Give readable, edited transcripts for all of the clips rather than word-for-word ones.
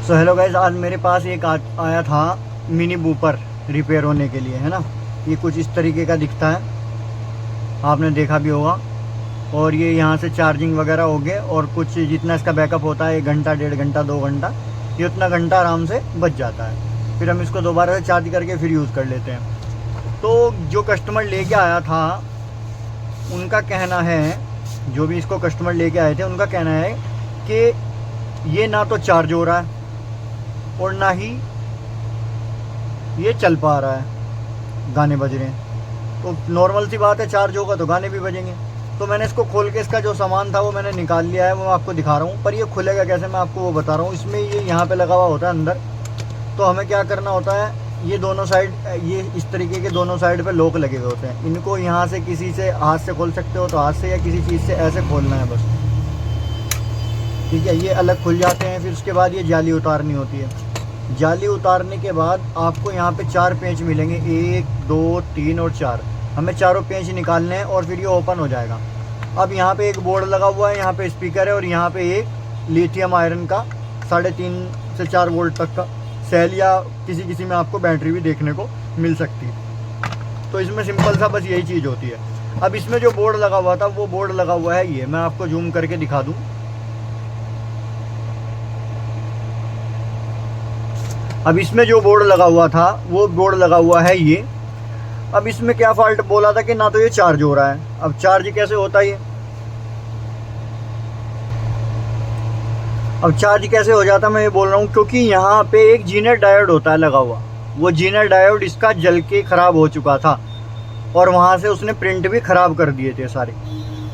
So hello guys, आज मेरे पास एक आया था मिनी बूपर रिपेयर होने के लिए, है ना। ये कुछ इस तरीके का दिखता है, आपने देखा भी होगा। और ये यहाँ से चार्जिंग वगैरह हो गए और कुछ जितना इसका बैकअप होता है 1 घंटा 1.5 घंटा 2 घंटा, ये उतना घंटा आराम से बच जाता है। फिर हम इसको दोबारा से चार्ज करके फिर यूज़ कर लेते हैं। तो जो कस्टमर लेके आया था उनका कहना है, जो भी इसको कस्टमर लेके आए थे उनका कहना है कि ये ना तो चार्ज हो रहा है और ना ही ये चल पा रहा है, गाने बज रहे हैं। तो नॉर्मल सी बात है, चार्ज होगा तो गाने भी बजेंगे। तो मैंने इसको खोल के इसका जो सामान था वो मैंने निकाल लिया है, वो मैं आपको दिखा रहा हूँ। पर ये खुलेगा कैसे मैं आपको वो बता रहा हूँ। इसमें ये यहाँ पे लगा हुआ होता है अंदर। तो हमें क्या करना होता है, ये दोनों साइड, ये इस तरीके के दोनों साइड पे लॉक लगे हुए होते हैं। इनको यहाँ से किसी से हाथ से खोल सकते हो तो हाथ से, या किसी चीज़ से ऐसे खोलना है बस, ठीक है। ये अलग खुल जाते हैं। फिर उसके बाद ये जाली उतारनी होती है। जाली उतारने के बाद आपको यहाँ पे 4 पेंच मिलेंगे, 1 2 3 और 4। हमें चारों पेंच निकालने हैं और फिर ये ओपन हो जाएगा। अब यहाँ पे एक बोर्ड लगा हुआ है, यहाँ पे स्पीकर है और यहाँ पे एक लिथियम आयरन का 3.5 से 4 वोल्ट तक का सेल, या किसी किसी में आपको बैटरी भी देखने को मिल सकती है। तो इसमें सिंपल सा बस यही चीज़ होती है। अब इसमें जो बोर्ड लगा हुआ था वो बोर्ड लगा हुआ है ये, मैं आपको जूम करके दिखा दूँ। अब इसमें जो बोर्ड लगा हुआ था वो बोर्ड लगा हुआ है ये। अब इसमें क्या फॉल्ट बोला था कि ना तो ये चार्ज हो रहा है। अब चार्ज कैसे होता है ये, अब चार्ज कैसे हो जाता है मैं ये बोल रहा हूँ, क्योंकि यहाँ पे एक जीनर डायोड होता है लगा हुआ। वो जीनर डायोड इसका जल के ख़राब हो चुका था और वहाँ से उसने प्रिंट भी ख़राब कर दिए थे सारे।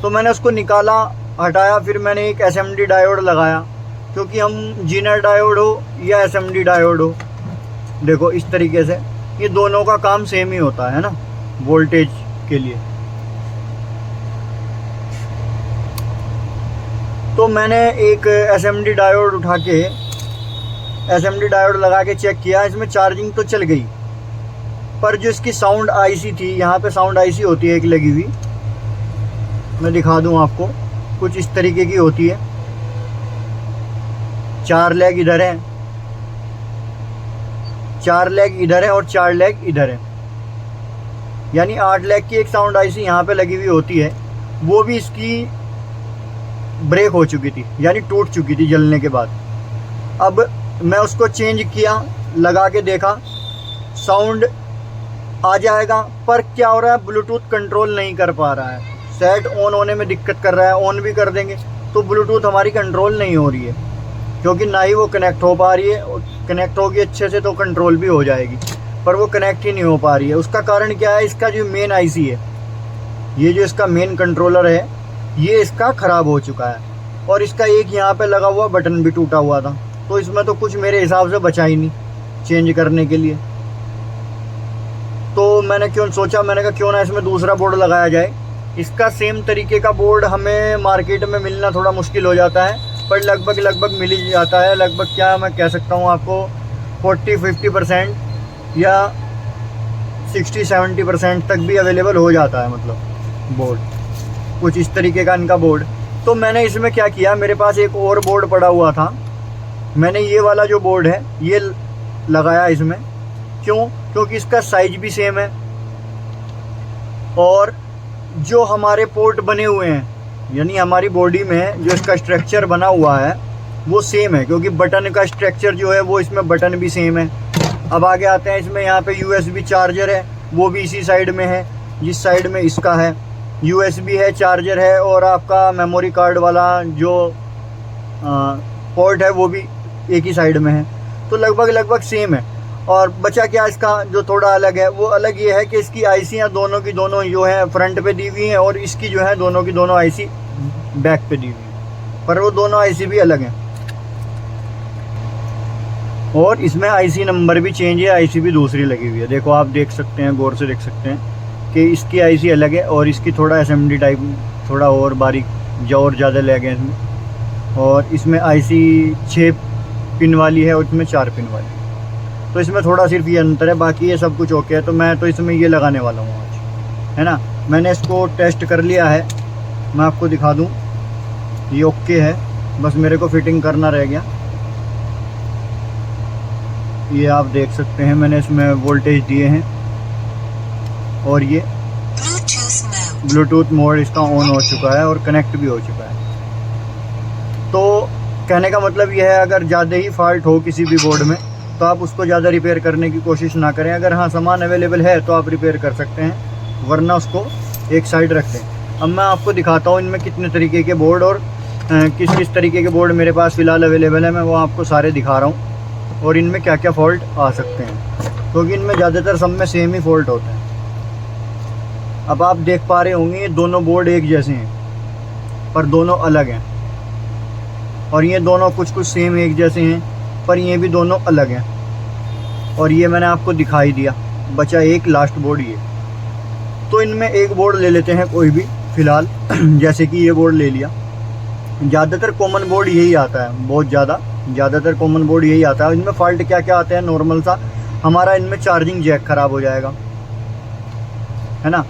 तो मैंने उसको निकाला, हटाया, फिर मैंने एक एसएमडी डायोड लगाया। क्योंकि हम जीनर डायोड हो या एसएमडी डायोड हो, देखो इस तरीके से ये दोनों का काम सेम ही होता है ना वोल्टेज के लिए। तो मैंने एक एसएमडी डायोड उठा के, एसएमडी डायोड लगा के चेक किया। इसमें चार्जिंग तो चल गई, पर जो इसकी साउंड आईसी थी, यहाँ पे साउंड आईसी होती है एक लगी हुई, मैं दिखा दूँ आपको, कुछ इस तरीके की होती है। 4 लेग इधर है, 4 लेग इधर है और 4 लेग इधर है, यानी 8 लेग की एक साउंड आईसी यहाँ पे लगी हुई होती है। वो भी इसकी ब्रेक हो चुकी थी, यानी टूट चुकी थी जलने के बाद। अब मैं उसको चेंज किया, लगा के देखा, साउंड आ जाएगा, पर क्या हो रहा है, ब्लूटूथ कंट्रोल नहीं कर पा रहा है। सेट ऑन होने में दिक्कत कर रहा है। ऑन भी कर देंगे तो ब्लूटूथ हमारी कंट्रोल नहीं हो रही है, क्योंकि ना ही वो कनेक्ट हो पा रही है। कनेक्ट होगी अच्छे से तो कंट्रोल भी हो जाएगी, पर वो कनेक्ट ही नहीं हो पा रही है। उसका कारण क्या है, इसका जो मेन आईसी है, ये जो इसका मेन कंट्रोलर है, ये इसका ख़राब हो चुका है। और इसका एक यहाँ पे लगा हुआ बटन भी टूटा हुआ था। तो इसमें तो कुछ मेरे हिसाब से बचा ही नहीं चेंज करने के लिए। तो मैंने सोचा, मैंने कहा क्यों ना इसमें दूसरा बोर्ड लगाया जाए। इसका सेम तरीके का बोर्ड हमें मार्केट में मिलना थोड़ा मुश्किल हो जाता है, पर लगभग मिल ही जाता है। लगभग क्या मैं कह सकता हूँ आपको, 40-50% या 60-70% तक भी अवेलेबल हो जाता है, मतलब बोर्ड कुछ इस तरीके का इनका बोर्ड। तो मैंने इसमें क्या किया, मेरे पास एक और बोर्ड पड़ा हुआ था, मैंने ये वाला जो बोर्ड है ये लगाया इसमें। क्यों, क्योंकि इसका साइज भी सेम है और जो हमारे पोर्ट बने हुए हैं, यानी हमारी बॉडी में जो इसका स्ट्रक्चर बना हुआ है वो सेम है। क्योंकि बटन का स्ट्रक्चर जो है वो इसमें बटन भी सेम है। अब आगे आते हैं, इसमें यहाँ पे यूएसबी चार्जर है, वो भी इसी साइड में है जिस साइड में इसका है। यूएसबी है, चार्जर है, और आपका मेमोरी कार्ड वाला जो पोर्ट है वो भी एक ही साइड में है। तो लगभग सेम है। और बचा क्या इसका जो थोड़ा अलग है, वो अलग ये है कि इसकी आईसियाँ दोनों की दोनों जो है फ्रंट पे दी हुई हैं, और इसकी जो है दोनों की दोनों आईसी बैक पे दी हुई है, पर वो दोनों आईसी भी अलग हैं। और इसमें आईसी नंबर भी चेंज है, आईसी भी दूसरी लगी हुई है। देखो आप देख सकते हैं, गौर से देख सकते हैं कि इसकी आईसी अलग है और इसकी थोड़ा एसएमडी टाइप, थोड़ा और बारीक जो और ज़्यादा लग है इसमें। और इसमें आईसी 6 पिन वाली है और इसमें 4 पिन वाली। तो इसमें थोड़ा सिर्फ ये अंतर है, बाकी ये सब कुछ ओके है। तो मैं तो इसमें ये लगाने वाला हूँ आज, है ना। मैंने इसको टेस्ट कर लिया है, मैं आपको दिखा दूँ, ये ओके है, बस मेरे को फिटिंग करना रह गया। ये आप देख सकते हैं, मैंने इसमें वोल्टेज दिए हैं और ये ब्लूटूथ मोड इसका ऑन हो चुका है और कनेक्ट भी हो चुका है। तो कहने का मतलब ये है, अगर ज़्यादा ही फॉल्ट हो किसी भी बोर्ड में तो आप उसको ज़्यादा रिपेयर करने की कोशिश ना करें। अगर हाँ सामान अवेलेबल है तो आप रिपेयर कर सकते हैं, वरना उसको एक साइड रख दें। अब मैं आपको दिखाता हूँ इनमें कितने तरीके के बोर्ड और किस किस तरीके के बोर्ड मेरे पास फ़िलहाल अवेलेबल है। मैं वो आपको सारे दिखा रहा हूँ और इनमें क्या क्या फ़ॉल्ट आ सकते हैं, क्योंकि इनमें ज़्यादातर सब में सेम ही फ़ॉल्ट होते हैं। अब आप देख पा रहे होंगे ये दोनों बोर्ड एक जैसे हैं पर दोनों अलग हैं, और ये दोनों कुछ कुछ सेम एक जैसे हैं पर ये भी दोनों अलग हैं। और ये मैंने आपको दिखाई दिया, बचा एक लास्ट बोर्ड ये। तो इनमें एक बोर्ड ले लेते हैं कोई भी फ़िलहाल जैसे कि ये बोर्ड ले लिया। ज़्यादातर कॉमन बोर्ड यही आता है, बहुत ज़्यादातर कॉमन बोर्ड यही आता है। इनमें फ़ॉल्ट क्या क्या आते हैं नॉर्मल सा, हमारा इनमें चार्जिंग जैक ख़राब हो जाएगा, है ना,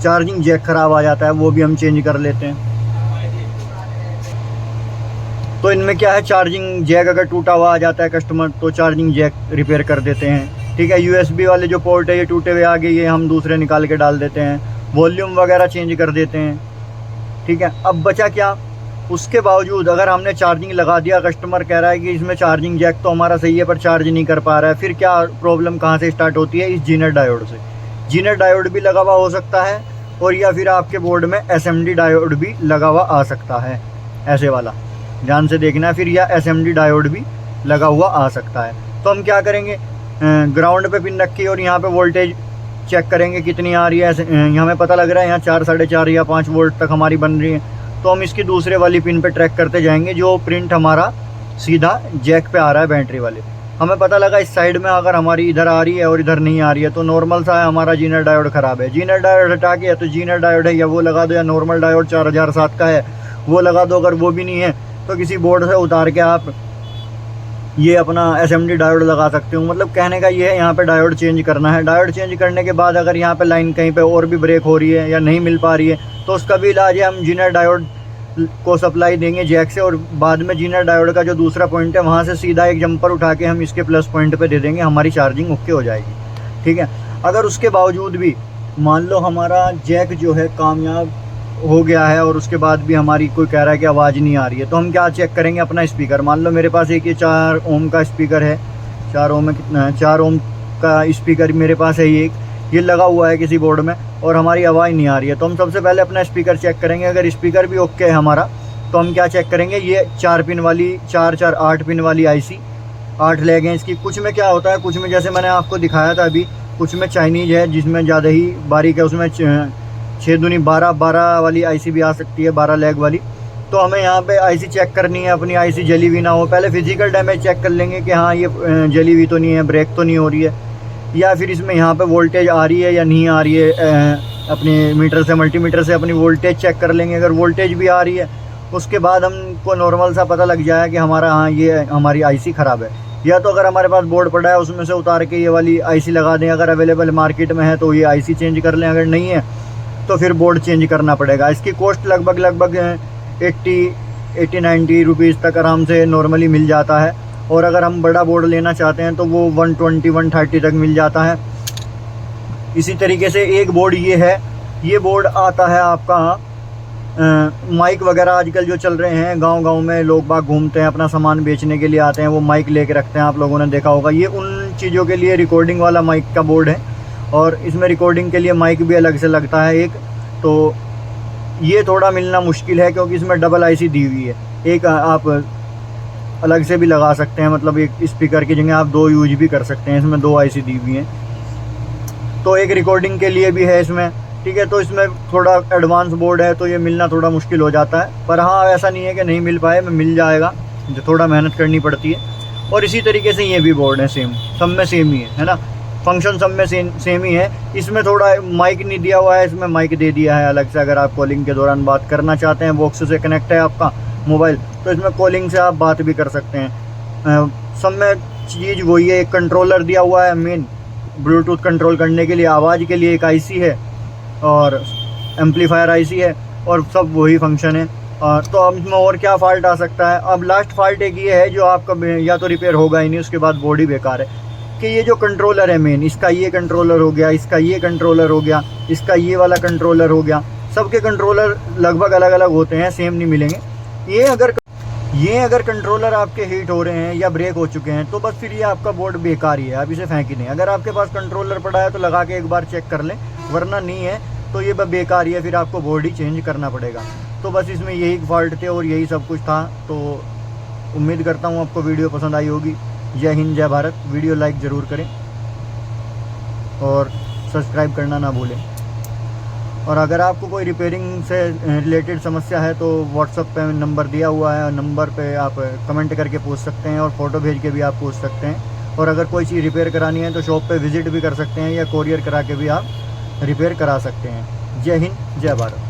चार्जिंग जैक ख़राब आ जाता है, वो भी हम चेंज कर लेते हैं। तो इनमें क्या है, चार्जिंग जैक अगर टूटा हुआ आ जाता है कस्टमर तो चार्जिंग जैक रिपेयर कर देते हैं। ठीक है, यूएसबी वाले जो पोर्ट है ये टूटे हुए आ गए, ये हम दूसरे निकाल के डाल देते हैं, वॉल्यूम वगैरह चेंज कर देते हैं। ठीक है, अब बचा क्या, उसके बावजूद अगर हमने चार्जिंग लगा दिया, कस्टमर कह रहा है कि इसमें चार्जिंग जैक तो हमारा सही है पर चार्ज नहीं कर पा रहा है, फिर क्या प्रॉब्लम कहाँ से स्टार्ट होती है, इस जीनर डायोड से। जीनर डायोड भी लगा हुआ हो सकता है, और या फिर आपके बोर्ड में एसएमडी डायोड भी लगा हुआ आ सकता है, ऐसे वाला ध्यान से देखना, फिर या एसएमडी डायोड भी लगा हुआ आ सकता है। तो हम क्या करेंगे, ग्राउंड पे पिन रखी और यहाँ पे वोल्टेज चेक करेंगे कितनी आ रही है। हमें पता लग रहा है यहाँ 4, 4.5 या 5 वोल्ट तक हमारी बन रही है, तो हम इसकी दूसरे वाली पिन पे ट्रैक करते जाएंगे, जो प्रिंट हमारा सीधा जैक पे आ रहा है बैटरी वाले। हमें पता लगा इस साइड में अगर हमारी इधर आ रही है और इधर नहीं आ रही है तो नॉर्मल सा है, हमारा जीनर डायोड ख़राब है। जीनर डायोड हटा के या तो जीनर डायोड है या वो लगा दो, या नॉर्मल डायोड 4007 का है वो लगा दो। अगर वो भी नहीं है तो किसी बोर्ड से उतार के आप ये अपना एसएमडी डायोड लगा सकते हो। मतलब कहने का ये है, यहाँ पे डायोड चेंज करना है। डायोड चेंज करने के बाद अगर यहाँ पे लाइन कहीं पे और भी ब्रेक हो रही है या नहीं मिल पा रही है तो उसका भी इलाज है, हम जीनर डायोड को सप्लाई देंगे जैक से, और बाद में जीनर डायोड का जो दूसरा पॉइंट है वहाँ से सीधा एक जंपर उठा के हम इसके प्लस पॉइंट पे दे देंगे, हमारी चार्जिंग ओके हो जाएगी। ठीक है, अगर उसके बावजूद भी मान लो हमारा जैक जो है कामयाब हो गया है और उसके बाद भी हमारी कोई कह रहा है कि आवाज़ नहीं आ रही है, तो हम क्या चेक करेंगे, अपना स्पीकर। मान लो मेरे पास एक ये 4 ओम का स्पीकर है, 4 ओम में कितना है, 4 ओम का स्पीकर मेरे पास है, ये लगा हुआ है किसी बोर्ड में और हमारी आवाज़ नहीं आ रही है। तो हम सबसे पहले अपना स्पीकर चेक करेंगे। अगर स्पीकर भी ओके है हमारा तो हम क्या चेक करेंगे, ये 4 पिन वाली 8 पिन वाली आईसी 8 लेग हैं इसकी। कुछ में क्या होता है, कुछ में जैसे मैंने आपको दिखाया था अभी, कुछ में चाइनीज़ है जिसमें ज़्यादा ही बारीक है, उसमें 6 दूनी 12 वाली आईसी भी आ सकती है, 12 लेग वाली। तो हमें यहाँ पे आईसी चेक करनी है, अपनी आईसी जली हुई ना हो। पहले फिजिकल डैमेज चेक कर लेंगे कि हाँ ये जली हुई तो नहीं है, ब्रेक तो नहीं हो रही है, या फिर इसमें यहाँ पे वोल्टेज आ रही है या नहीं आ रही है। अपने मीटर से, मल्टीमीटर से अपनी वोल्टेज चेक कर लेंगे। अगर वोल्टेज भी आ रही है उसके बाद हमको नॉर्मल सा पता लग जाए कि हमारा हाँ ये हमारी आईसी ख़राब है। या तो अगर हमारे पास बोर्ड पड़ा है उसमें से उतार के ये वाली आईसी लगा दें, अगर अवेलेबल मार्केट में है तो ये आईसी चेंज कर लें, अगर नहीं है तो फिर बोर्ड चेंज करना पड़ेगा। इसकी कॉस्ट लगभग 80-90 रुपीज़ तक आराम से नॉर्मली मिल जाता है, और अगर हम बड़ा बोर्ड लेना चाहते हैं तो वो 120-130 तक मिल जाता है। इसी तरीके से एक बोर्ड ये है, ये बोर्ड आता है आपका माइक वगैरह आजकल जो चल रहे हैं, गांव में लोग बाग घूमते हैं, अपना सामान बेचने के लिए आते हैं, वो माइक लेके रखते हैं, आप लोगों ने देखा होगा। ये उन चीज़ों के लिए रिकॉर्डिंग वाला माइक का बोर्ड है, और इसमें रिकॉर्डिंग के लिए माइक भी अलग से लगता है एक। तो ये थोड़ा मिलना मुश्किल है क्योंकि इसमें डबल आईसी दी हुई है। एक आप अलग से भी लगा सकते हैं, मतलब एक स्पीकर की जगह आप 2 यूज भी कर सकते हैं, इसमें 2 आईसी दी हुई हैं। तो एक रिकॉर्डिंग के लिए भी है इसमें। ठीक है, तो इसमें थोड़ा एडवांस बोर्ड है तो ये मिलना थोड़ा मुश्किल हो जाता है, पर हाँ ऐसा नहीं है कि नहीं मिल पाए, मिल जाएगा, जो थोड़ा मेहनत करनी पड़ती है। और इसी तरीके से ये भी बोर्ड है सेम, सब में सेम ही है ना, फंक्शन सब में सेम ही है। इसमें थोड़ा माइक नहीं दिया हुआ है, इसमें माइक दे दिया है अलग से। अगर आप कॉलिंग के दौरान बात करना चाहते हैं, बॉक्स से कनेक्ट है आपका मोबाइल, तो इसमें कॉलिंग से आप बात भी कर सकते हैं। सब में चीज़ वही है, एक कंट्रोलर दिया हुआ है मेन ब्लूटूथ कंट्रोल करने के लिए, आवाज़ के लिए एक आईसी है और एम्पलीफायर आईसी है, और सब वही फंक्शन है। तो अब इसमें और क्या फ़ाल्ट आ सकता है। अब लास्ट फॉल्ट एक ये है जो आपका या तो रिपेयर होगा ही नहीं, उसके बाद बोर्ड ही बेकार है। आपके ये जो कंट्रोलर है मेन, इसका ये कंट्रोलर हो गया, इसका ये कंट्रोलर हो गया, इसका ये वाला कंट्रोलर हो गया, सबके कंट्रोलर लगभग अलग अलग होते हैं, सेम नहीं मिलेंगे। ये अगर कंट्रोलर आपके हीट हो रहे हैं या ब्रेक हो चुके हैं तो बस फिर ये आपका बोर्ड बेकार ही है, आप इसे फेंक ही नहीं। अगर आपके पास कंट्रोलर पड़ा है तो लगा के एक बार चेक कर लें, वरना नहीं है तो ये बेकार ही है, फिर आपको बोर्ड ही चेंज करना पड़ेगा। तो बस इसमें यही फॉल्ट थे और यही सब कुछ था। तो उम्मीद करता हूँ आपको वीडियो पसंद आई होगी। जय हिंद, जय भारत। वीडियो लाइक ज़रूर करें और सब्सक्राइब करना ना भूलें। और अगर आपको कोई रिपेयरिंग से रिलेटेड समस्या है तो व्हाट्सएप पे नंबर दिया हुआ है, नंबर पे आप कमेंट करके पूछ सकते हैं और फ़ोटो भेज के भी आप पूछ सकते हैं। और अगर कोई चीज़ रिपेयर करानी है तो शॉप पे विज़िट भी कर सकते हैं या कोरियर करा के भी आप रिपेयर करा सकते हैं। जय हिंद, जय भारत।